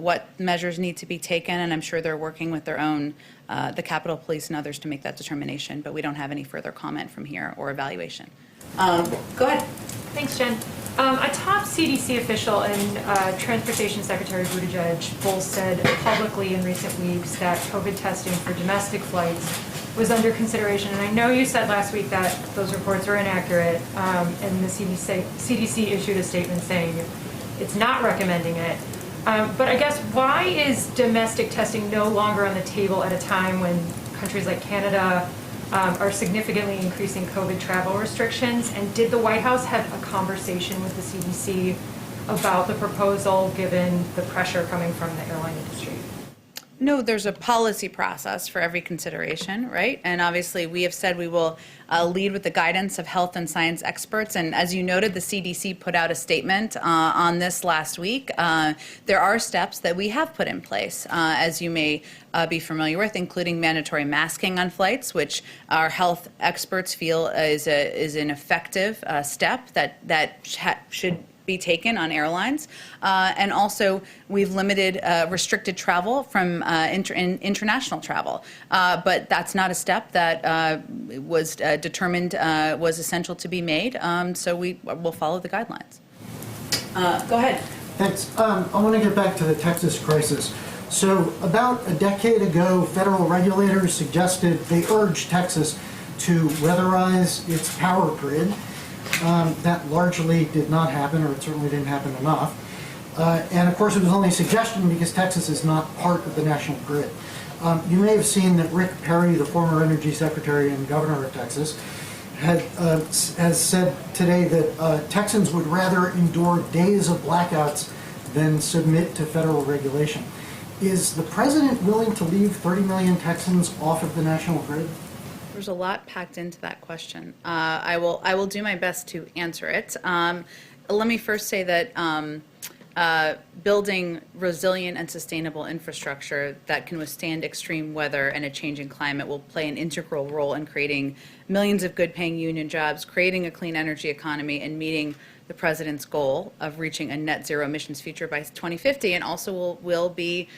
what measures need to be taken, and I'm sure they're working with their own, the Capitol Police and others to make that determination, but we don't have any further comment from here or evaluation. Go ahead. Thanks, Jen. A top CDC official and Transportation Secretary Buttigieg both said publicly in recent weeks that COVID testing for domestic flights was under consideration. And I know you said last week that those reports are inaccurate, and the CDC issued a statement saying it's not recommending it. But I guess why is domestic testing no longer on the table at a time when countries like Canada are significantly increasing COVID travel restrictions? And did the White House have a conversation with the CDC about the proposal, given the pressure coming from the airline industry? No, there's a policy process for every consideration, right? And obviously, we have said we will lead with the guidance of health and science experts. And as you noted, the CDC put out a statement on this last week. There are steps that we have put in place, as you may be familiar with, including mandatory masking on flights, which our health experts feel is an effective step that should be taken on airlines. And also, we've limited restricted travel from international travel. But that's not a step that was determined was essential to be made. So we will follow the guidelines. Go ahead. Thanks. I want to get back to the Texas crisis. So about a decade ago, federal regulators suggested, they urged Texas to weatherize its power grid. That largely did not happen, or it certainly didn't happen enough. And of course, it was only a suggestion because Texas is not part of the national grid. You may have seen that Rick Perry, the former Energy Secretary and Governor of Texas, has said today that Texans would rather endure days of blackouts than submit to federal regulation. Is the president willing to leave 30 million Texans off of the national grid? There's a lot packed into that question. I will do my best to answer it. Let me first say that building resilient and sustainable infrastructure that can withstand extreme weather and a changing climate will play an integral role in creating millions of good-paying union jobs, creating a clean energy economy, and meeting the president's goal of reaching a net zero emissions future by 2050, and also will be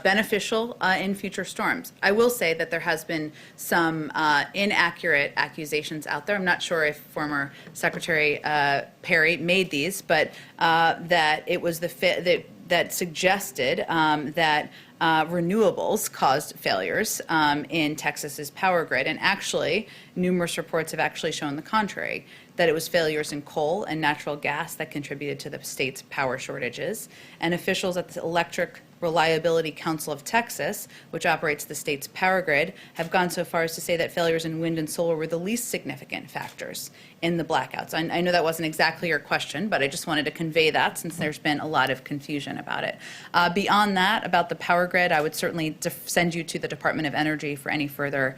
beneficial in future storms. I will say that there has been some inaccurate accusations out there. I'm not sure if former Secretary Perry made these, but that it was that suggested that renewables caused failures in Texas's power grid. And actually, numerous reports have actually shown the contrary, that it was failures in coal and natural gas that contributed to the state's power shortages. And officials at the Electric Reliability Council of Texas, which operates the state's power grid, have gone so far as to say that failures in wind and solar were the least significant factors in the blackouts. I know that wasn't exactly your question, but I just wanted to convey that since there's been a lot of confusion about it. Beyond that, about the power grid, I would certainly send you to the Department of Energy for any further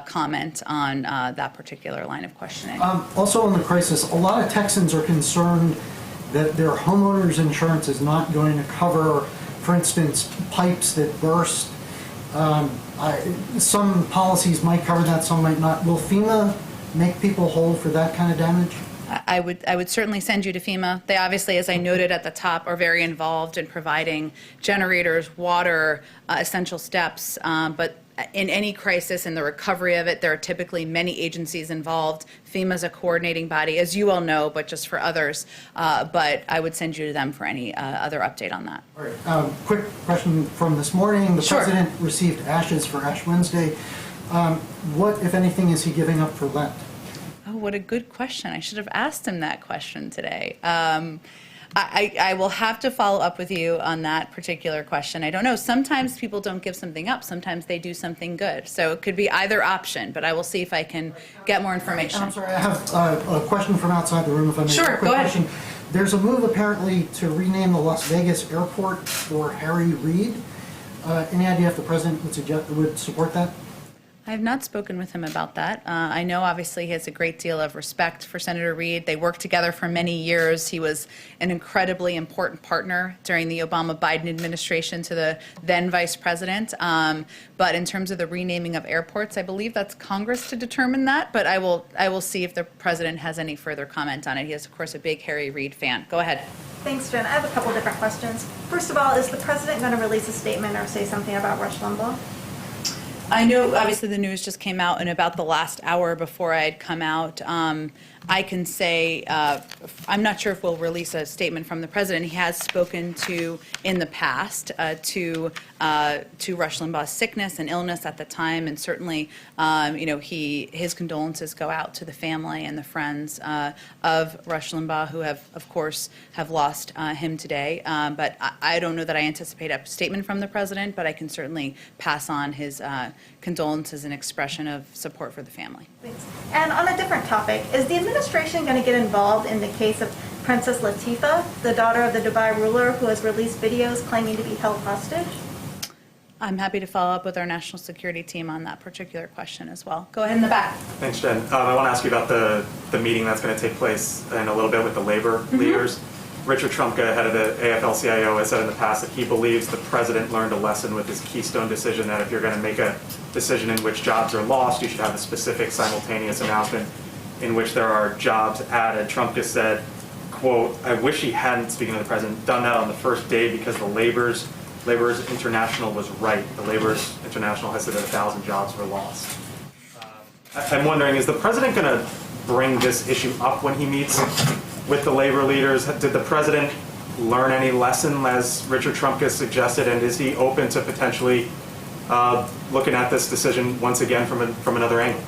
comment on that particular line of questioning. Also on the crisis, a lot of Texans are concerned that their homeowner's insurance is not going to cover, for instance, pipes that burst. Some policies might cover that, some might not. Will FEMA make people whole for that kind of damage? I would certainly send you to FEMA. They obviously, as I noted at the top, are very involved in providing generators, water, essential steps, but in any crisis and the recovery of it, there are typically many agencies involved. FEMA is a coordinating body, as you all know, but just for others. But I would send you to them for any other update on that. All right. Quick question from this morning. The Sure. president received ashes for Ash Wednesday. What, if anything, is he giving up for Lent? Oh, what a good question. I should have asked him that question today. I will have to follow up with you on that particular question. I don't know. Sometimes people don't give something up. Sometimes they do something good. So it could be either option, but I will see if I can get more information. I'm sorry, I have a question from outside the room, if I may. Sure, A quick go ahead. question. There's a move apparently to rename the Las Vegas airport for Harry Reid. Any idea if the president would support that? I have not spoken with him about that. I know obviously he has a great deal of respect for Senator Reid. They worked together for many years. He was an incredibly important partner during the Obama-Biden administration to the then vice president. But in terms of the renaming of airports, I believe that's Congress to determine that. But I will see if the president has any further comment on it. He is, of course, a big Harry Reid fan. Go ahead. Thanks, Jen. I have a couple different questions. First of all, is the president going to release a statement or say something about Rush Limbaugh? I know, obviously, the news just came out in about the last hour before I had come out. I can say, I'm not sure if we'll release a statement from the president. He has spoken to, in the past, to Rush Limbaugh's sickness and illness at the time, and certainly, his condolences go out to the family and the friends of Rush Limbaugh, who have, of course, have lost him today. But I don't know that I anticipate a statement from the president, but I can certainly pass on his condolences and expression of support for the family. Thanks. And on a different topic, is the administration going to get involved in the case of Princess Latifah, the daughter of the Dubai ruler who has released videos claiming to be held hostage? I'm happy to follow up with our national security team on that particular question as well. Go ahead in the back. Thanks, Jen. I want to ask you about the meeting that's going to take place in a little bit with the labor leaders. Richard Trumka, head of the AFL-CIO, has said in the past that he believes the president learned a lesson with his Keystone decision that if you're going to make a decision in which jobs are lost, you should have a specific simultaneous announcement in which there are jobs added. Trumka said, quote, "I wish he hadn't," speaking to the president, "done that on the first day because the Laborers International was right. The Laborers International has said that 1,000 jobs were lost." I'm wondering, is the president going to bring this issue up when he meets with the labor leaders? Did the president learn any lesson, as Richard Trumka suggested, and is he open to potentially looking at this decision once again from another angle?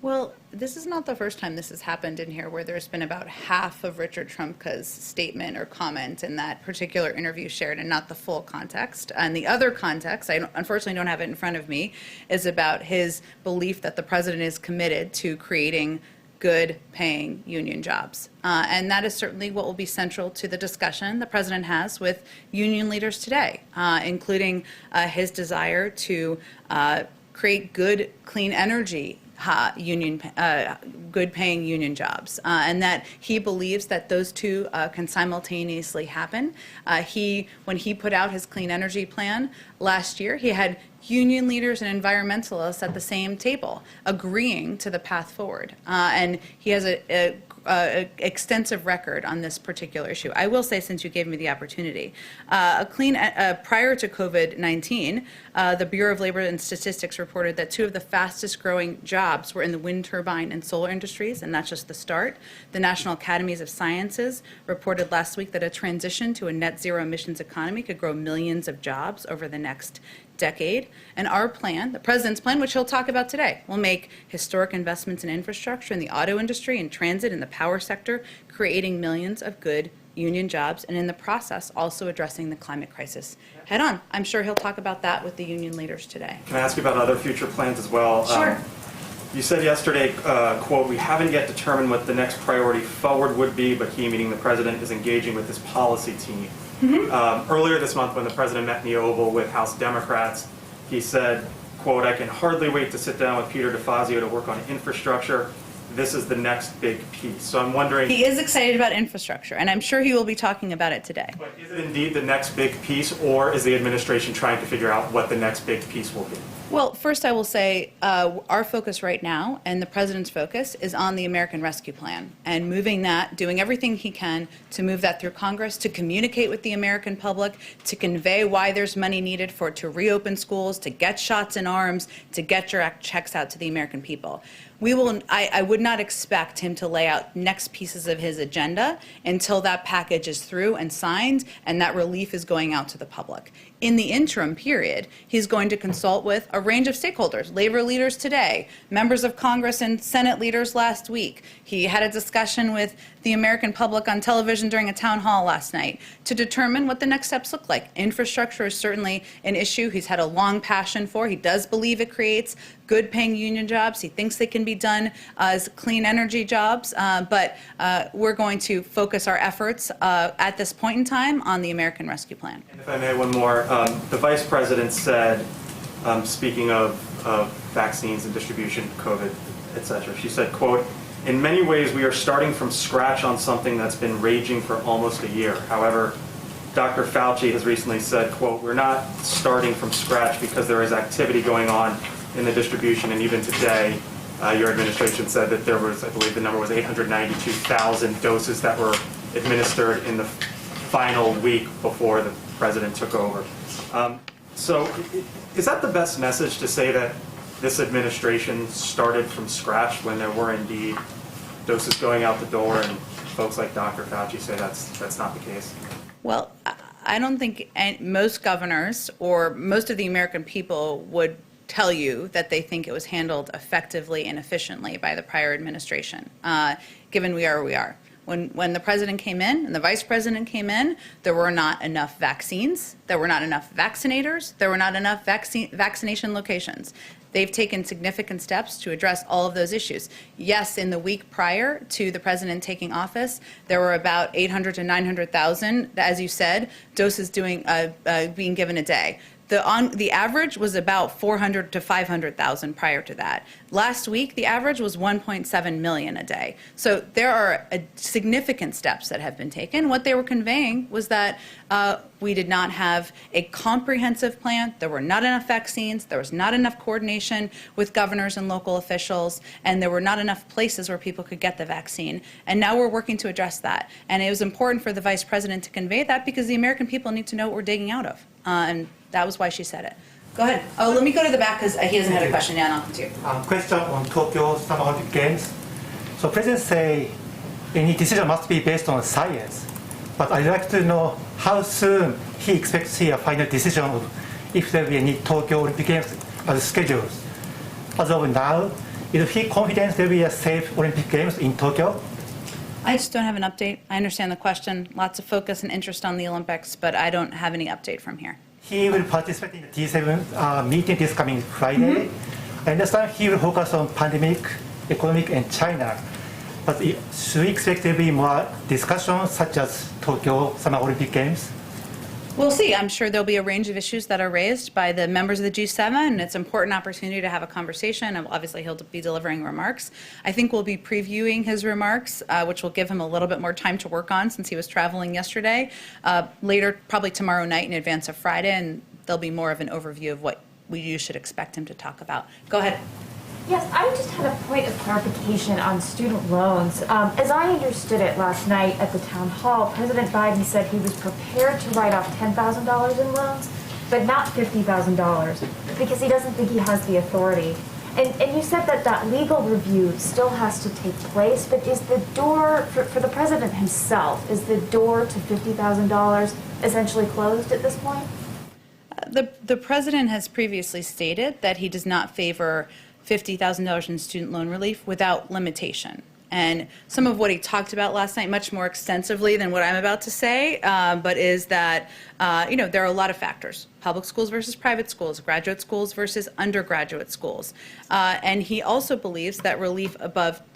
Well, this is not the first time this has happened in here, where there's been about half of Richard Trumka's statement or comment in that particular interview shared and not the full context. And the other context, I unfortunately don't have it in front of me, is about his belief that the president is committed to creating good paying union jobs. And that is certainly what will be central to the discussion the president has with union leaders today, including his desire to create good, clean energy good paying union jobs, and that he believes that those two can simultaneously happen. When he put out his clean energy plan last year, he had union leaders and environmentalists at the same table agreeing to the path forward. And he has a extensive record on this particular issue. I will say, since you gave me the opportunity, prior to COVID-19, the Bureau of Labor and Statistics reported that two of the fastest growing jobs were in the wind turbine and solar industries, and that's just the start. The National Academies of Sciences reported last week that a transition to a net zero emissions economy could grow millions of jobs over the next decade. And our plan, the president's plan, which he'll talk about today, will make historic investments in infrastructure in the auto industry and transit in the power sector, creating millions of good union jobs, and in the process also addressing the climate crisis head on. I'm sure he'll talk about that with the union leaders today. Can I ask you about other future plans as well? Sure. You said yesterday, quote, "We haven't yet determined what the next priority forward would be, but he," meaning the president, "is engaging with his policy team." Earlier this month, when the president met in the Oval with House Democrats, he said, quote, "I can hardly wait to sit down with Peter DeFazio to work on infrastructure. This is the next big piece." So I'm wondering... He is excited about infrastructure, and I'm sure he will be talking about it today. But is it indeed the next big piece, or is the administration trying to figure out what the next big piece will be? Well, first I will say our focus right now, and the president's focus, is on the American Rescue Plan and moving that, doing everything he can to move that through Congress, to communicate with the American public, to convey why there's money needed to reopen schools, to get shots in arms, to get direct checks out to the American people. I would not expect him to lay out next pieces of his agenda until that package is through and signed and that relief is going out to the public. In the interim period, he's going to consult with a range of stakeholders, labor leaders today, members of Congress and Senate leaders last week. He had a discussion with the American public on television during a town hall last night to determine what the next steps look like. Infrastructure is certainly an issue he's had a long passion for. He does believe it creates good paying union jobs. He thinks they can be done as clean energy jobs, but we're going to focus our efforts at this point in time on the American Rescue Plan. If I may, one more. The Vice President said, speaking of vaccines and distribution, COVID, et cetera, she said, quote, "In many ways, we are starting from scratch on something that's been raging for almost a year. However, Dr. Fauci has recently said, quote, we're not starting from scratch because there is activity going on in the distribution, and even today, your administration said that there was, I believe the number was 892,000 doses that were administered in the final week before the president took over. So is that the best message to say that this administration started from scratch when there were indeed doses going out the door, and folks like Dr. Fauci say that's not the case? Well, I don't think most governors or most of the American people would tell you that they think it was handled effectively and efficiently by the prior administration, given we are where we are. When the president came in and the vice president came in, there were not enough vaccines, there were not enough vaccinators, there were not enough vaccination locations. They've taken significant steps to address all of those issues. Yes, in the week prior to the president taking office, there were about 800 to 900,000, as you said, doses being given a day. The average was about 400 to 500,000 prior to that. Last week, the average was 1.7 million a day. So there are significant steps that have been taken. What they were conveying was that we did not have a comprehensive plan. There were not enough vaccines. There was not enough coordination with governors and local officials, and there were not enough places where people could get the vaccine. And now we're working to address that. And it was important for the vice president to convey that because the American people need to know what we're digging out of. And that was why she said it. Go ahead. Oh, let me go to the back because he hasn't had a question. Yeah, and I'll come to you. Question on Tokyo Summer Olympic Games. So President say any decision must be based on science. But I'd like to know how soon he expects to see a final decision of if there will be any Tokyo Olympic Games as scheduled. As of now, is he confident there will be a safe Olympic Games in Tokyo? I just don't have an update. I understand the question. Lots of focus and interest on the Olympics, but I don't have any update from here. He will participate in the G7 meeting this coming Friday. I understand he will focus on pandemic, economic, and China. But should we expect there to be more discussions such as Tokyo Summer Olympic Games? We'll see. I'm sure there'll be a range of issues that are raised by the members of the G7, and it's an important opportunity to have a conversation. And obviously, he'll be delivering remarks. I think we'll be previewing his remarks, which will give him a little bit more time to work on since he was traveling yesterday. Later, probably tomorrow night in advance of Friday, and there'll be more of an overview of what you should expect him to talk about. Go ahead. Yes, I just had a point of clarification on student loans. As I understood it last night at the town hall, President Biden said he was prepared to write off $10,000 in loans, but not $50,000 because he doesn't think he has the authority. And you said that that legal review still has to take place, but is the door, for the president himself, is the door to $50,000 essentially closed at this point? The president has previously stated that he does not favor $50,000 in student loan relief without limitation. And some of what he talked about last night, much more extensively than what I'm about to say, but is that, there are a lot of factors. Public schools versus private schools, graduate schools versus undergraduate schools. And he also believes that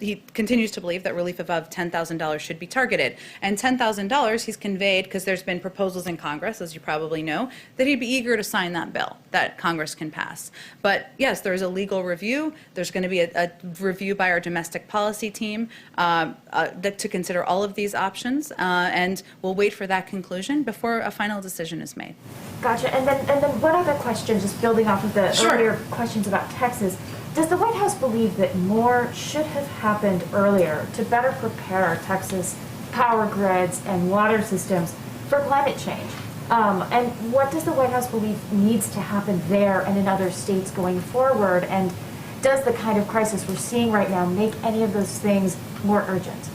he continues to believe that relief above $10,000 should be targeted. And $10,000 he's conveyed, because there's been proposals in Congress, as you probably know, that he'd be eager to sign that bill that Congress can pass. But yes, there is a legal review. There's going to be a review by our domestic policy team to consider all of these options. And we'll wait for that conclusion before a final decision is made. Gotcha. And then one other question, just building off of the earlier questions about Texas. Does the White House believe that more should have happened earlier to better prepare our Texas power grids and water systems for climate change? And what does the White House believe needs to happen there and in other states going forward? And does the kind of crisis we're seeing right now make any of those things more urgent?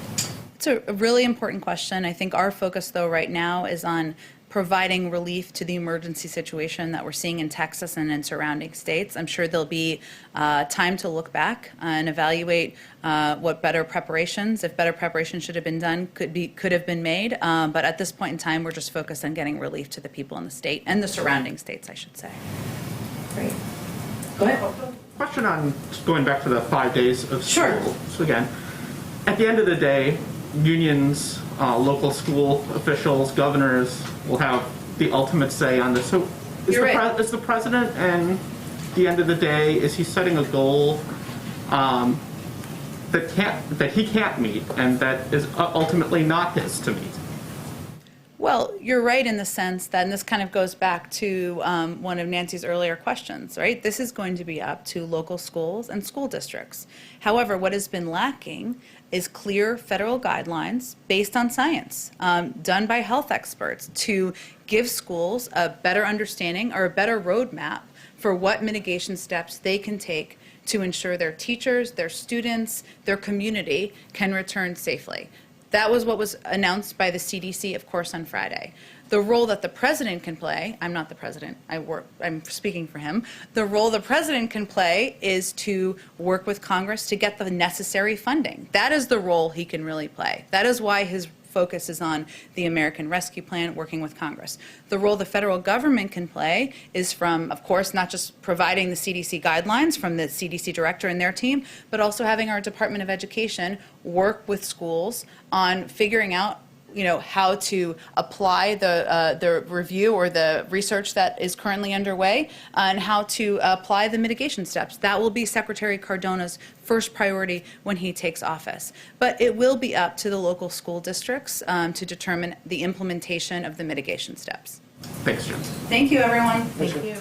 It's a really important question. I think our focus, though, right now is on providing relief to the emergency situation that we're seeing in Texas and in surrounding states. I'm sure there'll be time to look back and evaluate what better preparations, if better preparations should have been done, could have been made. But at this point in time, we're just focused on getting relief to the people in the state and the surrounding states, I should say. Great. Go ahead. Question on going back to the 5 days of school. Sure. So again, at the end of the day, unions, local school officials, governors will have the ultimate say on this. So is the president, and at the end of the day, is he setting a goal that he can't meet and that is ultimately not his to meet? Well, you're right in the sense that, and this kind of goes back to one of Nancy's earlier questions, right? This is going to be up to local schools and school districts. However, what has been lacking is clear federal guidelines based on science, done by health experts to give schools a better understanding or a better roadmap for what mitigation steps they can take to ensure their teachers, their students, their community can return safely. That was what was announced by the CDC, of course, on Friday. The role that the president can play, I'm not the president, I'm speaking for him. The role the president can play is to work with Congress to get the necessary funding. That is the role he can really play. That is why his focus is on the American Rescue Plan, working with Congress. The role the federal government can play is from, of course, not just providing the CDC guidelines from the CDC director and their team, but also having our Department of Education work with schools on figuring out how to apply the review or the research that is currently underway and how to apply the mitigation steps. That will be Secretary Cardona's first priority when he takes office. But it will be up to the local school districts to determine the implementation of the mitigation steps. Thanks, Jim. Thank you, everyone. Thank you.